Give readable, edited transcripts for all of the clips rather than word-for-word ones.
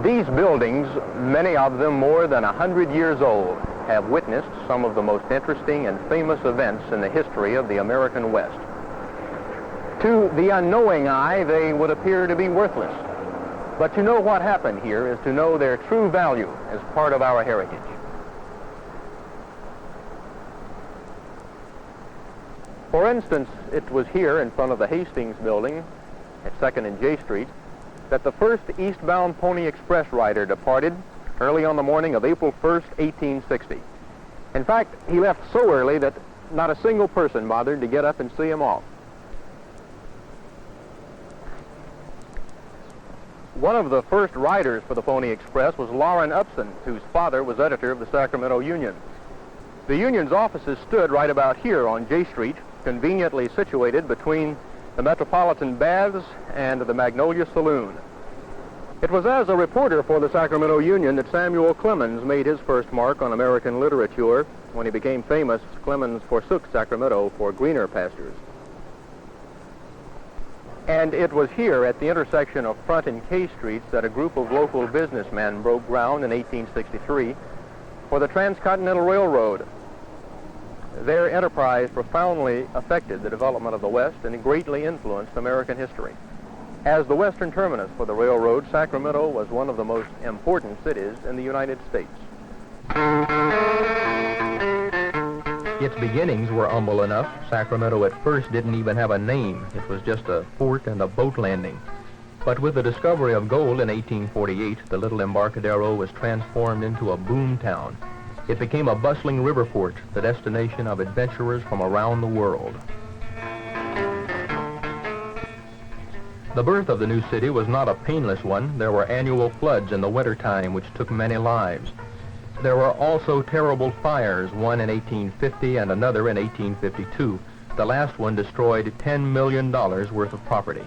These buildings, many of them more than 100 years old, have witnessed some of the most interesting and famous events in the history of the American West. To the unknowing eye, they would appear to be worthless. But to know what happened here is to know their true value as part of our heritage. For instance, it was here in front of the Hastings building at 2nd and J Street that the first eastbound Pony Express rider departed early on the morning of April 1st, 1860. In fact, he left so early that not a single person bothered to get up and see him off. One of the first riders for the Pony Express was Lauren Upson, whose father was editor of the Sacramento Union. The Union's offices stood right about here on J Street, conveniently situated between the Metropolitan Baths and the Magnolia Saloon. It was as a reporter for the Sacramento Union that Samuel Clemens made his first mark on American literature. When he became famous, Clemens forsook Sacramento for greener pastures. And it was here at the intersection of Front and K Streets that a group of local businessmen broke ground in 1863 for the Transcontinental Railroad. Their enterprise profoundly affected the development of the West and greatly influenced American history. As the western terminus for the railroad, Sacramento was one of the most important cities in the United States. Its beginnings were humble enough. Sacramento at first didn't even have a name. It was just a port and a boat landing. But with the discovery of gold in 1848, the little Embarcadero was transformed into a boom town. It became a bustling river port, the destination of adventurers from around the world. The birth of the new city was not a painless one. There were annual floods in the wintertime which took many lives. There were also terrible fires, one in 1850 and another in 1852. The last one destroyed $10 million worth of property.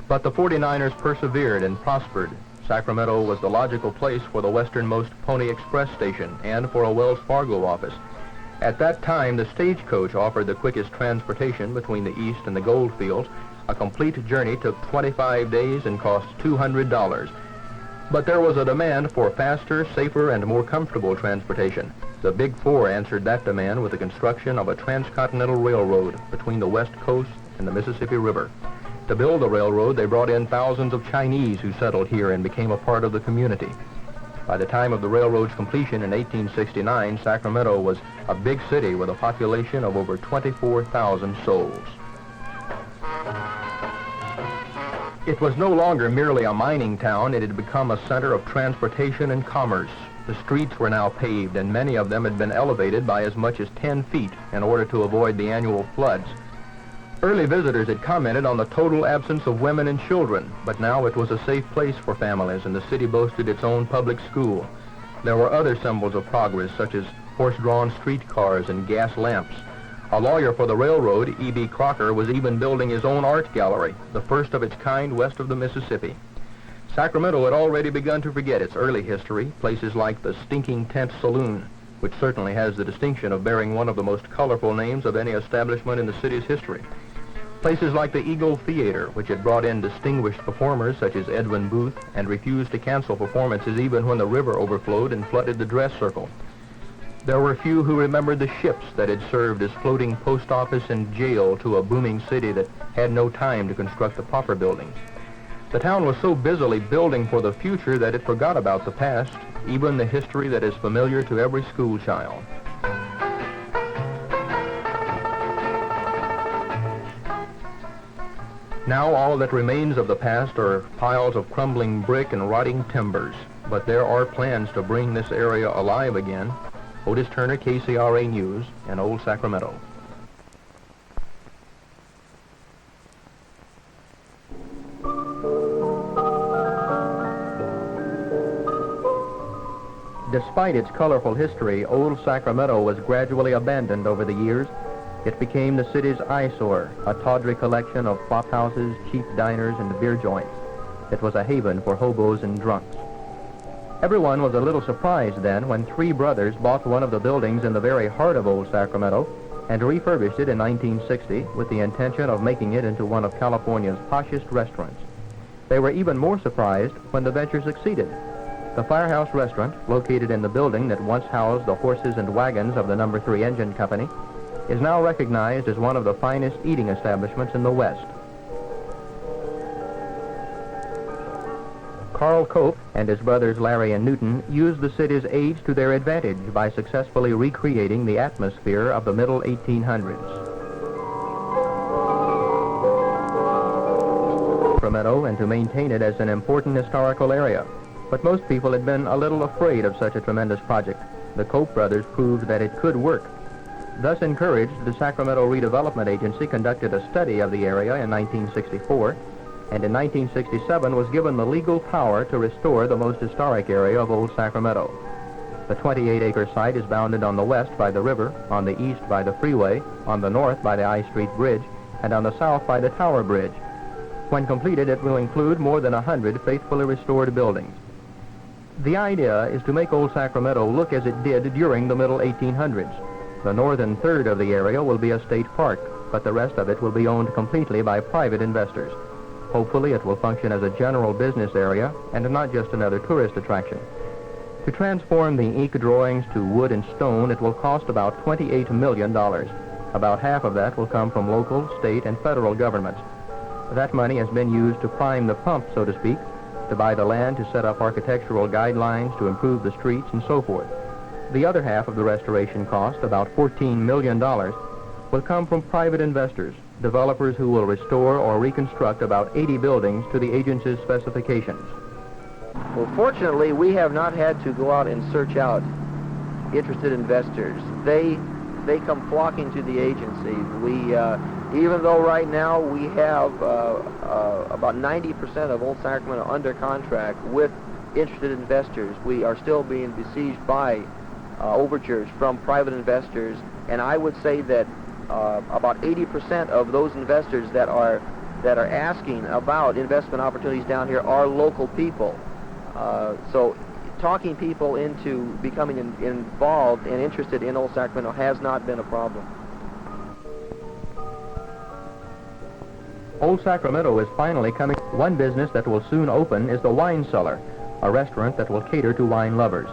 But the 49ers persevered and prospered. Sacramento was the logical place for the westernmost Pony Express station and for a Wells Fargo office. At that time, the stagecoach offered the quickest transportation between the east and the gold fields. A complete journey took 25 days and cost $200. But there was a demand for faster, safer, and more comfortable transportation. The Big Four answered that demand with the construction of a transcontinental railroad between the West Coast and the Mississippi River. To build the railroad, they brought in thousands of Chinese who settled here and became a part of the community. By the time of the railroad's completion in 1869, Sacramento was a big city with a population of over 24,000 souls. It was no longer merely a mining town. It had become a center of transportation and commerce. The streets were now paved, and many of them had been elevated by as much as 10 feet in order to avoid the annual floods. Early visitors had commented on the total absence of women and children, but now it was a safe place for families, and the city boasted its own public school. There were other symbols of progress, such as horse-drawn streetcars and gas lamps. A lawyer for the railroad, E.B. Crocker, was even building his own art gallery, the first of its kind west of the Mississippi. Sacramento had already begun to forget its early history. Places like the Stinking Tent Saloon, which certainly has the distinction of bearing one of the most colorful names of any establishment in the city's history. Places like the Eagle Theater, which had brought in distinguished performers such as Edwin Booth and refused to cancel performances even when the river overflowed and flooded the dress circle. There were few who remembered the ships that had served as floating post office and jail to a booming city that had no time to construct the proper buildings. The town was so busily building for the future that it forgot about the past, even the history that is familiar to every school child. Now all that remains of the past are piles of crumbling brick and rotting timbers, but there are plans to bring this area alive again. Otis Turner, KCRA News, in Old Sacramento. Despite its colorful history, Old Sacramento was gradually abandoned over the years. It became the city's eyesore, a tawdry collection of flop houses, cheap diners, and beer joints. It was a haven for hobos and drunks. Everyone was a little surprised then when three brothers bought one of the buildings in the very heart of Old Sacramento and refurbished it in 1960 with the intention of making it into one of California's poshest restaurants. They were even more surprised when the venture succeeded. The Firehouse Restaurant, located in the building that once housed the horses and wagons of the No. 3 Engine Company, is now recognized as one of the finest eating establishments in the West. Carl Cope and his brothers Larry and Newton used the city's age to their advantage by successfully recreating the atmosphere of the middle 1800s. Sacramento, and to maintain it as an important historical area. But most people had been a little afraid of such a tremendous project. The Cope brothers proved that it could work. Thus encouraged, the Sacramento Redevelopment Agency conducted a study of the area in 1964, and in 1967 was given the legal power to restore the most historic area of Old Sacramento. The 28-acre site is bounded on the west by the river, on the east by the freeway, on the north by the I Street Bridge, and on the south by the Tower Bridge. When completed, it will include more than 100 faithfully restored buildings. The idea is to make Old Sacramento look as it did during the middle 1800s. The northern third of the area will be a state park, but the rest of it will be owned completely by private investors. Hopefully, it will function as a general business area and not just another tourist attraction. To transform the ink drawings to wood and stone, it will cost about $28 million. About half of that will come from local, state, and federal governments. That money has been used to prime the pump, so to speak, to buy the land, to set up architectural guidelines, to improve the streets, and so forth. The other half of the restoration cost, about $14 million, will come from private investors, developers who will restore or reconstruct about 80 buildings to the agency's specifications. Well, fortunately, we have not had to go out and search out interested investors. They come flocking to the agency. Even though right now we have about 90% of Old Sacramento under contract with interested investors, we are still being besieged by overtures from private investors, and I would say that about 80% of those investors that are asking about investment opportunities down here are local people. So talking people into becoming involved and interested in Old Sacramento has not been a problem. Old Sacramento is finally coming. One business that will soon open is the Wine Cellar, a restaurant that will cater to wine lovers.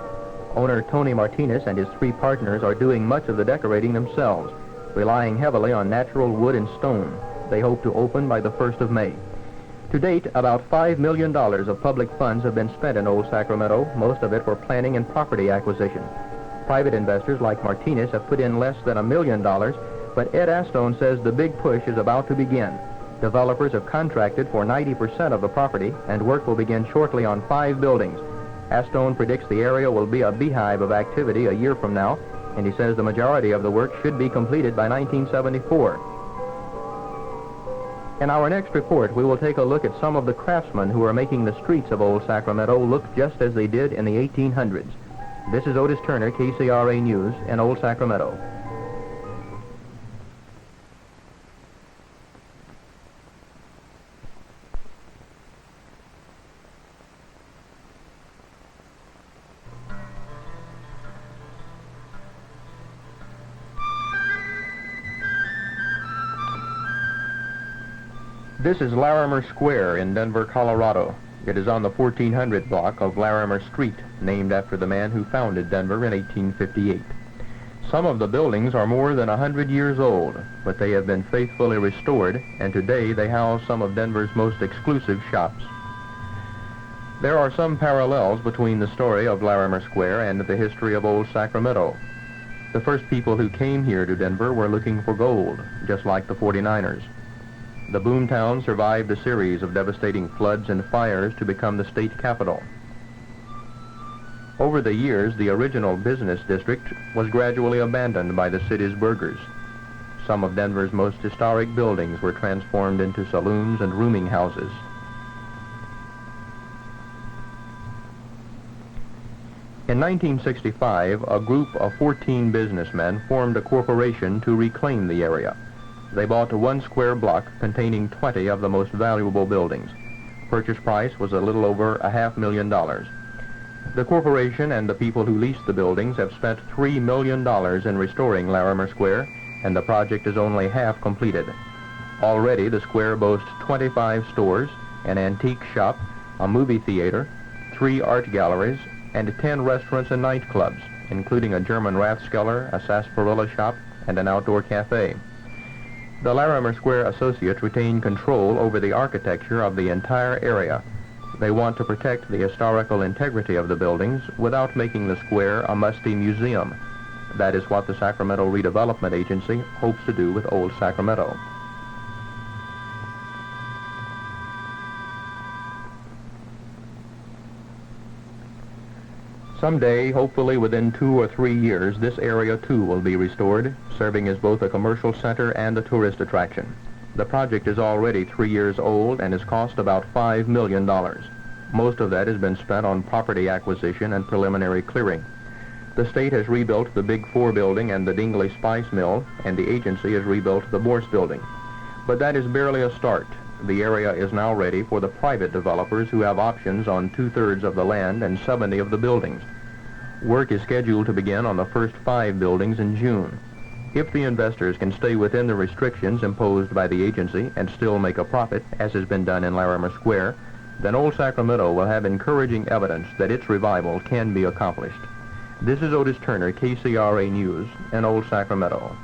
Owner Tony Martinez and his 3 partners are doing much of the decorating themselves, relying heavily on natural wood and stone. They hope to open by the 1st of May. To date, about $5 million of public funds have been spent in Old Sacramento, most of it for planning and property acquisition. Private investors like Martinez have put in less than $1 million, but Ed Astone says the big push is about to begin. Developers have contracted for 90% of the property, and work will begin shortly on 5 buildings. Astone predicts the area will be a beehive of activity a year from now, and he says the majority of the work should be completed by 1974. In our next report, we will take a look at some of the craftsmen who are making the streets of Old Sacramento look just as they did in the 1800s. This is Otis Turner, KCRA News, in Old Sacramento. This is Larimer Square in Denver, Colorado. It is on the 1400 block of Larimer Street, named after the man who founded Denver in 1858. Some of the buildings are more than 100 years old, but they have been faithfully restored, and today they house some of Denver's most exclusive shops. There are some parallels between the story of Larimer Square and the history of Old Sacramento. The first people who came here to Denver were looking for gold, just like the 49ers. The boomtown survived a series of devastating floods and fires to become the state capital. Over the years, the original business district was gradually abandoned by the city's burghers. Some of Denver's most historic buildings were transformed into saloons and rooming houses. In 1965, a group of 14 businessmen formed a corporation to reclaim the area. They bought 1 square block containing 20 of the most valuable buildings. Purchase price was a little over $500,000. The corporation and the people who leased the buildings have spent $3 million in restoring Larimer Square, and the project is only half completed. Already, the square boasts 25 stores, an antique shop, a movie theater, 3 art galleries, and 10 restaurants and nightclubs, including a German Rathskeller, a sarsaparilla shop, and an outdoor cafe. The Larimer Square Associates retain control over the architecture of the entire area. They want to protect the historical integrity of the buildings without making the square a musty museum. That is what the Sacramento Redevelopment Agency hopes to do with Old Sacramento. Someday, hopefully within 2 or 3 years, this area too will be restored, serving as both a commercial center and a tourist attraction. The project is already 3 years old and has cost about $5 million. Most of that has been spent on property acquisition and preliminary clearing. The state has rebuilt the Big 4 building and the Dingley Spice Mill, and the agency has rebuilt the Morse building. But that is barely a start. The area is now ready for the private developers who have options on 2/3 of the land and 70 of the buildings. Work is scheduled to begin on the first 5 buildings in June. If the investors can stay within the restrictions imposed by the agency and still make a profit, as has been done in Larimer Square, then Old Sacramento will have encouraging evidence that its revival can be accomplished. This is Otis Turner, KCRA News in Old Sacramento.